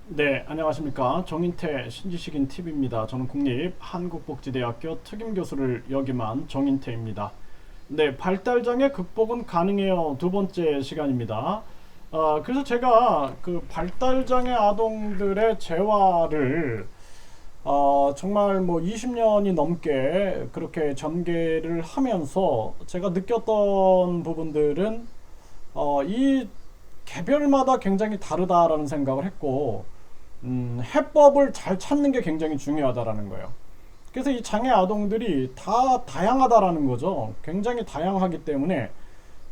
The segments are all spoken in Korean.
네, 안녕하십니까. 정인태 신지식인 TV입니다. 저는 국립한국복지대학교 특임교수를 역임한 정인태입니다. 네, 발달장애 극복은 가능해요. 두 번째 시간입니다. 그래서 제가 그 발달장애 아동들의 재활을 정말 뭐 20년이 넘게 그렇게 전개를 하면서 제가 느꼈던 부분들은 이 개별마다 굉장히 다르다라는 생각을 했고, 해법을 잘 찾는 게 굉장히 중요하다라는 거예요. 그래서 이 장애 아동들이 다 다양하다라는 거죠. 굉장히 다양하기 때문에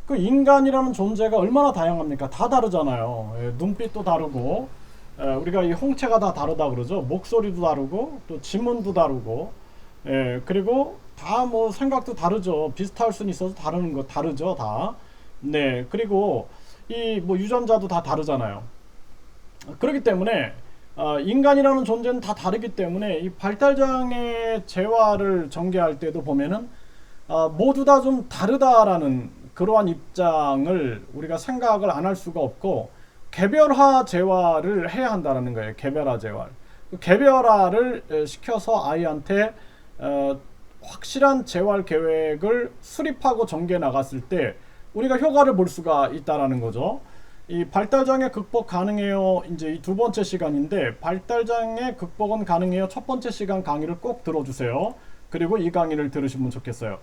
그 인간이라는 존재가 얼마나 다양합니까? 다 다르잖아요. 눈빛도 다르고, 우리가 이 홍채가 다 다르다 그러죠. 목소리도 다르고, 또 지문도 다르고, 그리고 다 뭐 생각도 다르죠. 비슷할 수는 있어서 다른 거 다르죠, 다. 네, 그리고 이 뭐 유전자도 다 다르잖아요. 그렇기 때문에 인간이라는 존재는 다 다르기 때문에 이 발달장애 재활을 전개할 때도 보면은 모두 다 좀 다르다라는 그러한 입장을 우리가 생각을 안 할 수가 없고, 개별화 재활을 해야 한다는 거예요. 개별화 재활. 그 개별화를 시켜서 아이한테 확실한 재활 계획을 수립하고 전개 나갔을 때 우리가 효과를 볼 수가 있다라는 거죠. 이 발달장애 극복 가능해요. 이제 이 두 번째 시간인데, 발달장애 극복은 가능해요. 첫 번째 시간 강의를 꼭 들어주세요. 그리고 이 강의를 들으시면 좋겠어요.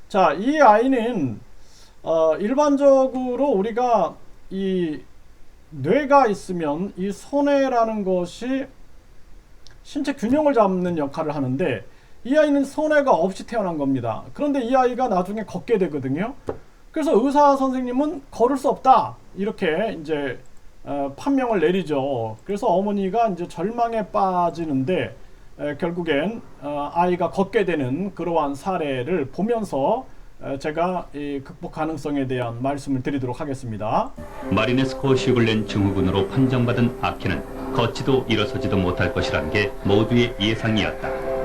자, 이 아이는 일반적으로 우리가 이 뇌가 있으면 이 손해라는 것이 신체 균형을 잡는 역할을 하는데, 이 아이는 손해가 없이 태어난 겁니다. 그런데 이 아이가 나중에 걷게 되거든요. 그래서 의사 선생님은 걸을 수 없다, 이렇게 이제 판명을 내리죠. 그래서 어머니가 이제 절망에 빠지는데, 결국엔 아이가 걷게 되는 그러한 사례를 보면서 제가 이 극복 가능성에 대한 말씀을 드리도록 하겠습니다. 마리네스코 시굴렌 증후군으로 판정받은 아키는 걷지도 일어서지도 못할 것이라는 게 모두의 예상이었다.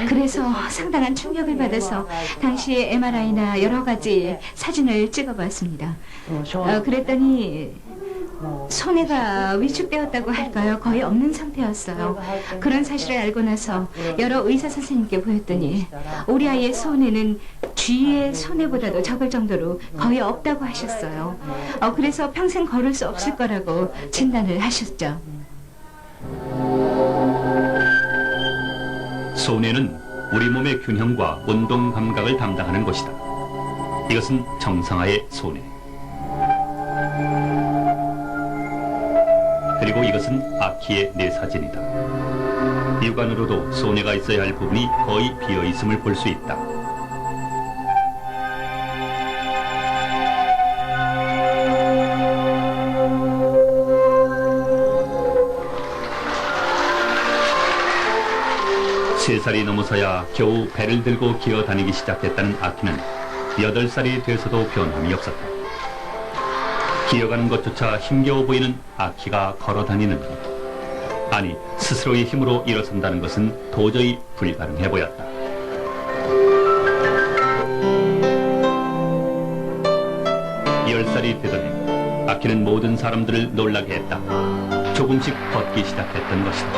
그래서 상당한 충격을 받아서 당시 MRI나 여러 가지 사진을 찍어봤습니다. 그랬더니 손해가 위축되었다고 할까요? 거의 없는 상태였어요. 그런 사실을 알고 나서 여러 의사 선생님께 보였더니 우리 아이의 손해는 쥐의 손해보다도 적을 정도로 거의 없다고 하셨어요. 그래서 평생 걸을 수 없을 거라고 진단을 하셨죠. 손해는 우리 몸의 균형과 운동 감각을 담당하는 것이다. 이것은 정상화의 손해. 그리고 이것은 아키의 뇌사진이다. 육안으로도 손해가 있어야 할 부분이 거의 비어 있음을 볼 수 있다. 세 살이 넘어서야 겨우 배를 들고 기어 다니기 시작했다는 아키는 8살이 돼서도 변함이 없었다. 기어가는 것조차 힘겨워 보이는 아키가 걸어 다니는 것. 아니, 스스로의 힘으로 일어선다는 것은 도저히 불가능해 보였다. 열 살이 되더니 아키는 모든 사람들을 놀라게 했다. 조금씩 걷기 시작했던 것이다.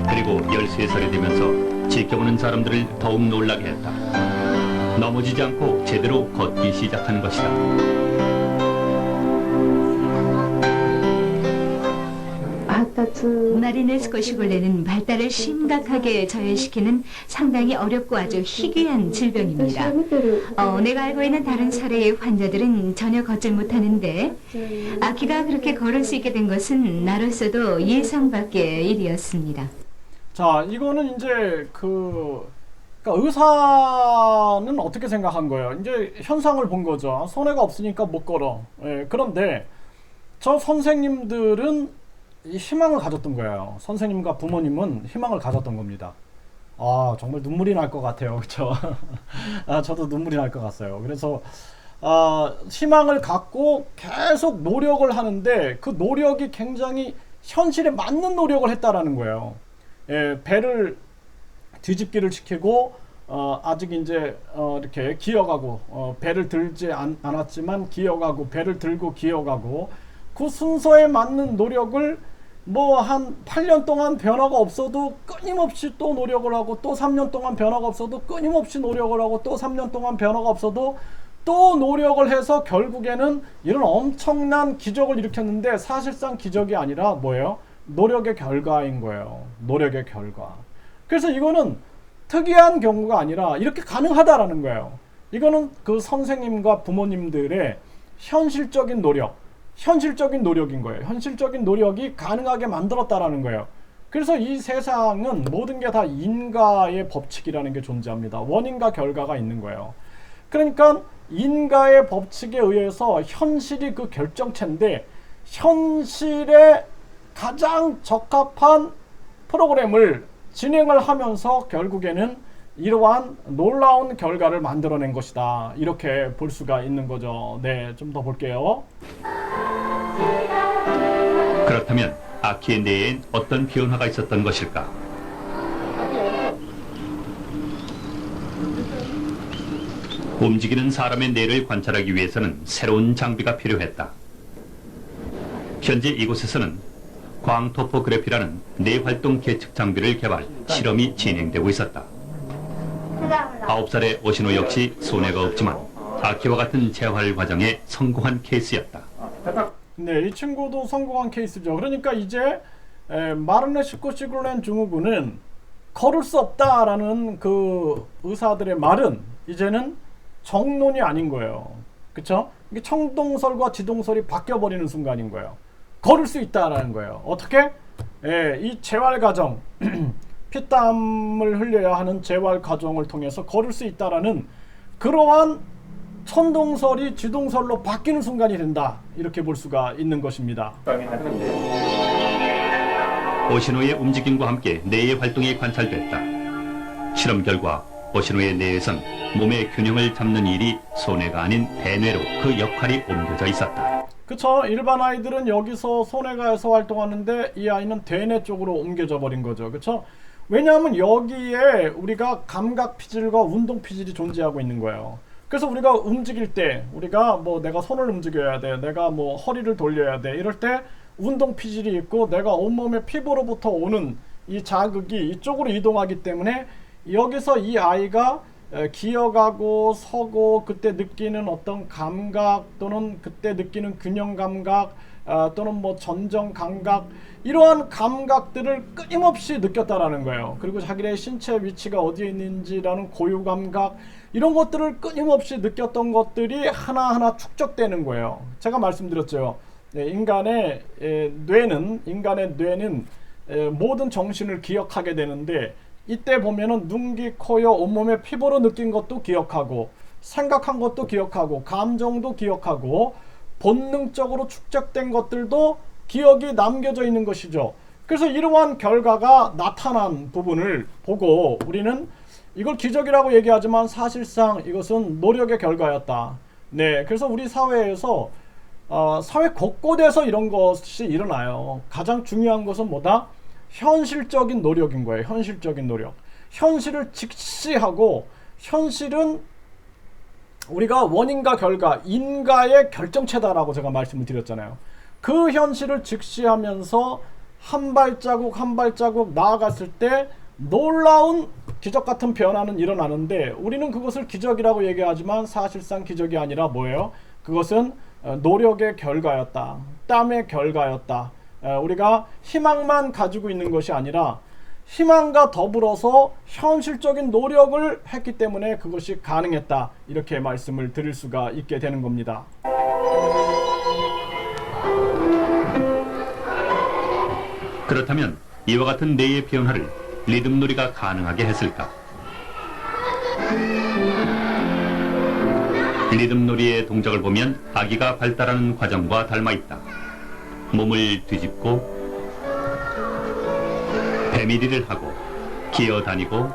그리고 13살이 되면서 지켜보는 사람들을 더욱 놀라게 했다. 넘어지지 않고 제대로 걷기 시작하는 것이다. 마리네스코 시골레는 발달을 심각하게 저해시키는 상당히 어렵고 아주 희귀한 질병입니다. 내가 알고 있는 다른 사례의 환자들은 전혀 걷질 못하는데, 아키가 그렇게 걸을 수 있게 된 것은 나로서도 예상 밖의 일이었습니다. 자, 이거는 이제 그러니까 의사는 어떻게 생각한 거예요? 이제 현상을 본 거죠. 손해가 없으니까 못 걸어. 그런데 저 선생님들은 이 희망을 가졌던 거예요. 선생님과 부모님은 희망을 가졌던 겁니다. 정말 눈물이 날 것 같아요. 그렇죠? 저도 눈물이 날 것 같아요. 그래서 희망을 갖고 계속 노력을 하는데, 그 노력이 굉장히 현실에 맞는 노력을 했다라는 거예요. 배를 뒤집기를 시키고 아직 이제 이렇게 기어가고 배를 들지 않았지만 기어가고 배를 들고 기어가고 그 순서에 맞는 노력을 뭐 한 8년 동안 변화가 없어도 끊임없이 또 노력을 하고 또 3년 동안 변화가 없어도 끊임없이 노력을 하고 또 3년 동안 변화가 없어도 또 노력을 해서 결국에는 이런 엄청난 기적을 일으켰는데 사실상 기적이 아니라 뭐예요? 노력의 결과인 거예요. 노력의 결과. 그래서 이거는 특이한 경우가 아니라 이렇게 가능하다라는 거예요. 이거는 그 선생님과 부모님들의 현실적인 노력인 거예요. 현실적인 노력이 가능하게 만들었다라는 거예요. 그래서 이 세상은 모든 게 다 인과의 법칙이라는 게 존재합니다. 원인과 결과가 있는 거예요. 그러니까 인과의 법칙에 의해서 현실이 그 결정체인데 현실에 가장 적합한 프로그램을 진행을 하면서 결국에는 이러한 놀라운 결과를 만들어낸 것이다. 이렇게 볼 수가 있는 거죠. 네, 좀 더 볼게요. 그렇다면 아키의 뇌엔 어떤 변화가 있었던 것일까? 움직이는 사람의 뇌를 관찰하기 위해서는 새로운 장비가 필요했다. 현재 이곳에서는 광토포그래피라는 뇌활동 계측 장비를 개발, 실험이 진행되고 있었다. 9살의 오시노 역시 손해가 없지만 아키와 같은 재활 과정에 성공한 케이스였다. 네, 이 친구도 성공한 케이스죠. 그러니까 이제 마르네시코 시글렌 증후군은 걸을 수 없다라는 그 의사들의 말은 이제는 정론이 아닌 거예요. 그쵸? 이게 청동설과 지동설이 바뀌어버리는 순간인 거예요. 걸을 수 있다라는 거예요. 어떻게? 이 재활 과정, 피땀을 흘려야 하는 재활 과정을 통해서 걸을 수 있다라는 그러한 천동설이 지동설로 바뀌는 순간이 된다. 이렇게 볼 수가 있는 것입니다. 오시노의 움직임과 함께 뇌의 활동이 관찰됐다. 실험 결과 오시노의 뇌에선 몸의 균형을 잡는 일이 손해가 아닌 대뇌로 그 역할이 옮겨져 있었다. 그쵸? 일반 아이들은 여기서 손해가에서 활동하는데 이 아이는 대뇌 쪽으로 옮겨져 버린 거죠. 그쵸? 왜냐하면 여기에 우리가 감각 피질과 운동 피질이 존재하고 있는 거예요. 그래서 우리가 움직일 때 우리가 뭐 내가 손을 움직여야 돼, 내가 뭐 허리를 돌려야 돼, 이럴 때 운동 피질이 있고 내가 온몸의 피부로부터 오는 이 자극이 이쪽으로 이동하기 때문에 여기서 이 아이가 기어가고 서고 그때 느끼는 어떤 감각 또는 그때 느끼는 균형 감각 또는 뭐 전정 감각, 이러한 감각들을 끊임없이 느꼈다라는 거예요. 그리고 자기의 신체 위치가 어디에 있는지라는 고유 감각, 이런 것들을 끊임없이 느꼈던 것들이 하나하나 축적되는 거예요. 제가 말씀드렸죠. 인간의 뇌는 모든 정신을 기억하게 되는데 이때 보면은 눈, 귀, 코, 여, 온몸의 피부로 느낀 것도 기억하고 생각한 것도 기억하고 감정도 기억하고 본능적으로 축적된 것들도 기억이 남겨져 있는 것이죠. 그래서 이러한 결과가 나타난 부분을 보고 우리는 이걸 기적이라고 얘기하지만 사실상 이것은 노력의 결과였다. 네, 그래서 우리 사회에서 사회 곳곳에서 이런 것이 일어나요. 가장 중요한 것은 뭐다? 현실적인 노력인 거예요. 현실적인 노력. 현실을 직시하고, 현실은 우리가 원인과 결과, 인과의 결정체다라고 제가 말씀을 드렸잖아요. 그 현실을 직시하면서 한 발자국 한 발자국 나아갔을 때 놀라운 기적 같은 변화는 일어나는데 우리는 그것을 기적이라고 얘기하지만 사실상 기적이 아니라 뭐예요? 그것은 노력의 결과였다. 땀의 결과였다. 우리가 희망만 가지고 있는 것이 아니라 희망과 더불어서 현실적인 노력을 했기 때문에 그것이 가능했다. 이렇게 말씀을 드릴 수가 있게 되는 겁니다. 그렇다면 이와 같은 뇌의 변화를 리듬놀이가 가능하게 했을까? 리듬놀이의 동작을 보면 아기가 발달하는 과정과 닮아 있다. 몸을 뒤집고 배밀이를 하고 기어다니고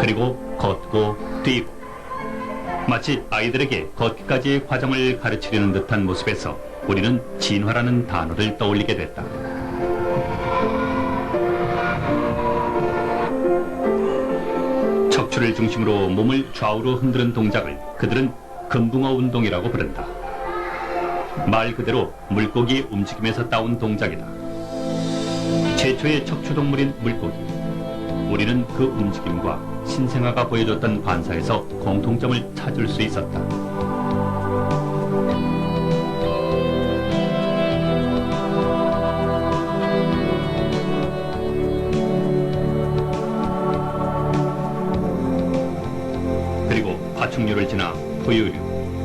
그리고 걷고 뛰고, 마치 아이들에게 걷기까지의 과정을 가르치려는 듯한 모습에서 우리는 진화라는 단어를 떠올리게 됐다. 척추를 중심으로 몸을 좌우로 흔드는 동작을 그들은 금붕어 운동이라고 부른다. 말 그대로 물고기의 움직임에서 따온 동작이다. 최초의 척추동물인 물고기. 우리는 그 움직임과 신생아가 보여줬던 반사에서 공통점을 찾을 수 있었다. 그리고 파충류를 지나 포유류,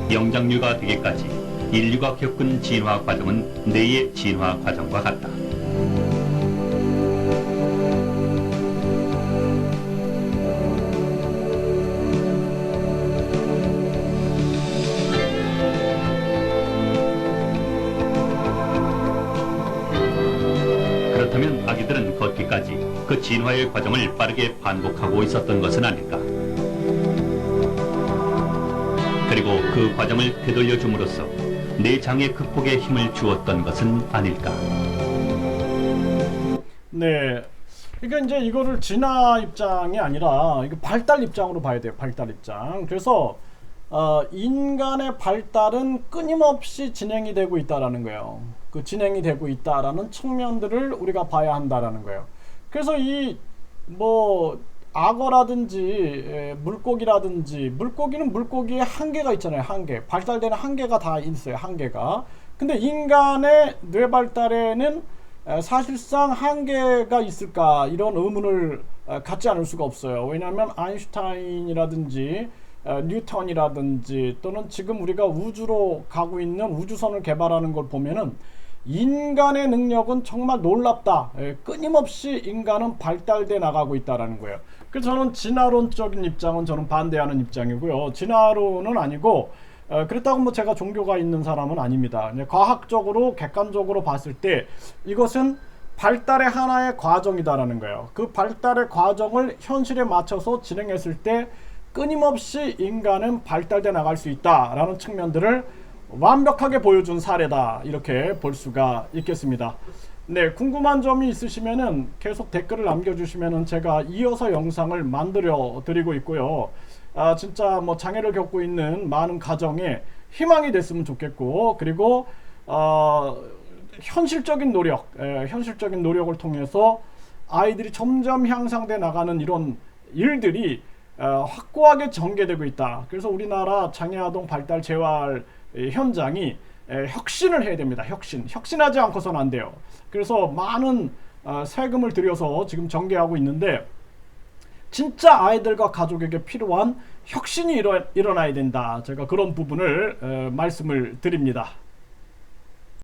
영장류가 되기까지 인류가 겪은 진화 과정은 뇌의 진화 과정과 같다. 그렇다면 아기들은 걷기까지 그 진화의 과정을 빠르게 반복하고 있었던 것은 아닐까? 그리고 그 과정을 되돌려 줌으로써 내 장애 극복에 힘을 주었던 것은 아닐까? 네, 그러니까 이제 이거를 진화 입장이 아니라 이거 발달 입장으로 봐야 돼요. 발달 입장. 그래서 인간의 발달은 끊임없이 진행이 되고 있다라는 거예요. 그 진행이 되고 있다라는 측면들을 우리가 봐야 한다라는 거예요. 그래서 이 뭐 악어라든지 물고기라든지, 물고기는 물고기의 한계가 있잖아요. 한계, 발달되는 한계가 다 있어요. 한계가. 근데 인간의 뇌 발달에는 사실상 한계가 있을까, 이런 의문을 갖지 않을 수가 없어요. 왜냐하면 아인슈타인이라든지 뉴턴이라든지, 또는 지금 우리가 우주로 가고 있는 우주선을 개발하는 걸 보면은 인간의 능력은 정말 놀랍다. 끊임없이 인간은 발달돼 나가고 있다라는 거예요. 그래서 저는 진화론적인 입장은 저는 반대하는 입장이고요. 진화론은 아니고, 그렇다고 뭐 제가 종교가 있는 사람은 아닙니다. 과학적으로 객관적으로 봤을 때 이것은 발달의 하나의 과정이다라는 거예요. 그 발달의 과정을 현실에 맞춰서 진행했을 때 끊임없이 인간은 발달돼 나갈 수 있다라는 측면들을 완벽하게 보여준 사례다, 이렇게 볼 수가 있겠습니다. 네, 궁금한 점이 있으시면은 계속 댓글을 남겨주시면은 제가 이어서 영상을 만들어 드리고 있고요. 진짜 뭐 장애를 겪고 있는 많은 가정에 희망이 됐으면 좋겠고, 그리고 현실적인 노력을 통해서 아이들이 점점 향상돼 나가는 이런 일들이 확고하게 전개되고 있다. 그래서 우리나라 장애아동 발달 재활 현장이 혁신을 해야 됩니다. 혁신하지 않고서는 안 돼요. 그래서 많은 세금을 들여서 지금 전개하고 있는데, 진짜 아이들과 가족에게 필요한 혁신이 일어나야 된다. 제가 그런 부분을 말씀을 드립니다.